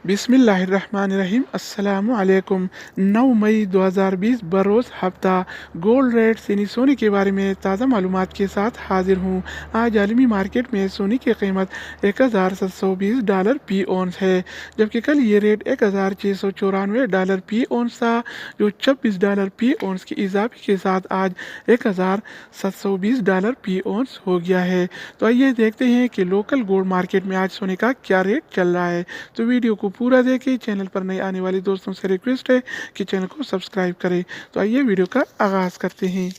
बिस्मिल्लाहिर्रहमानिर्रहीम अस्सलामु अलैकुम। 9 मई 2020 बरोज़ हफ्ता गोल्ड रेट यानी सोने के बारे में ताज़ा मालूमात के साथ हाजिर हूँ। आज आलमी मार्केट में सोने की कीमत $1720 फी औंस है, जबकि कल ये रेट $1694 फी औंस था, जो $26 फी औंस की इजाफे के साथ आज $1720 फी औंस हो गया है। तो आइए देखते हैं कि लोकल गोल्ड मार्केट में आज सोने का क्या रेट चल रहा है। तो वीडियो को पूरा देखें। चैनल पर नए आने वाले दोस्तों से रिक्वेस्ट है कि चैनल को सब्सक्राइब करें। तो आइए वीडियो का आगाज़ करते हैं।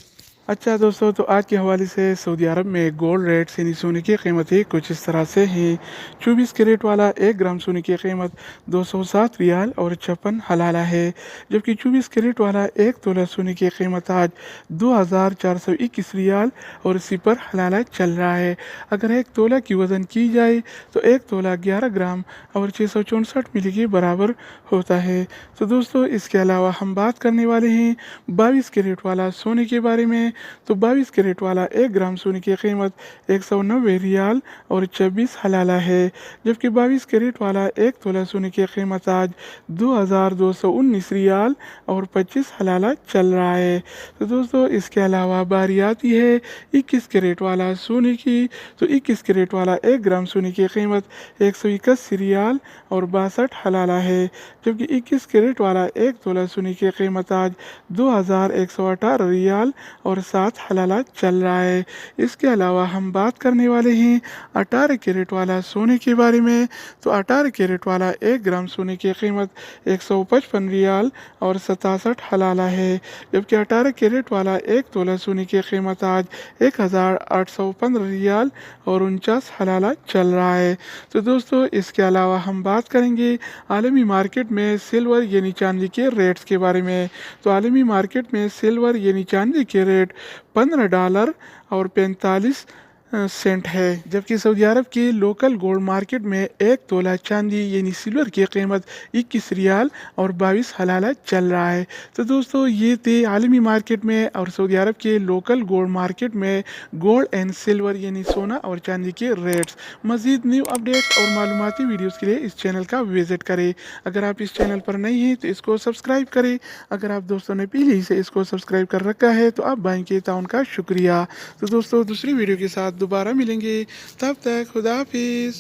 अच्छा दोस्तों, तो आज के हवाले से सऊदी अरब में गोल्ड रेट यानी सोने की कीमतें कुछ इस तरह से हैं। 24 कैरेट वाला 1 ग्राम सोने की कीमत 207 रियाल और 56 हलाला है, जबकि 24 कैरेट वाला 1 तोला सोने की कीमत आज 2421 रियाल और 0 हलाला चल रहा है। अगर 1 तोला की वज़न की जाए तो 1 तोला 11 ग्राम और 664 मिली के बराबर होता है। तो दोस्तों, इसके अलावा हम बात करने वाले हैं 22 कैरेट वाला सोने के बारे में। तो 22 कैरेट वाला 1 ग्राम सोने की कीमत 190 रियाल और 26 हलाला है, जबकि 22 कैरेट वाला 1 तोला सोने की कीमत आज 2219 रियाल और 25 हलाला चल रहा है। तो दोस्तों, इसके अलावा बारी आती है 21 कैरेट वाला सोने की। तो 21 कैरेट वाला 1 ग्राम सोने की कीमत 181 रियाल और 62 हलाला है, जबकि 21 कैरेट वाला 1 तोला सोने की कीमत आज 2118 रियाल और 7 हलाला चल रहा है। इसके अलावा हम बात करने वाले हैं 18 कैरेट वाला सोने के बारे में। तो 18 कैरेट वाला 1 ग्राम सोने की कीमत 155 रियाल और 67 हलाला है, जबकि 18 कैरेट वाला 1 तोला सोने की कीमत आज 1815 रियाल और 49 हलाला चल रहा है। तो दोस्तों, इसके अलावा हम बात करेंगे आलमी मार्केट में सिल्वर यानी चांदी के रेट्स के बारे में। तो आलमी मार्केट में सिल्वर यानी चांदी के रेट $15 और 45 सेंट है, जबकि सऊदी अरब की लोकल गोल्ड मार्केट में 1 तोला चांदी यानी सिल्वर की कीमत 21 रियाल और 22 हलाला चल रहा है। तो दोस्तों, ये थे आलमी मार्केट में और सऊदी अरब के लोकल गोल्ड मार्केट में गोल्ड एंड सिल्वर यानी सोना और चांदी के रेट्स। मज़ीद न्यू अपडेट्स और मालूमाती वीडियोज़ के लिए इस चैनल का विज़िट करें। अगर आप इस चैनल पर नए हैं तो इसको सब्सक्राइब करें। अगर आप दोस्तों ने पहले ही से इसको सब्सक्राइब कर रखा है तो आप भाई के ताउन का शुक्रिया। तो दोस्तों, दूसरी वीडियो के साथ दोबारा मिलेंगे। तब तक खुदा हाफिज़।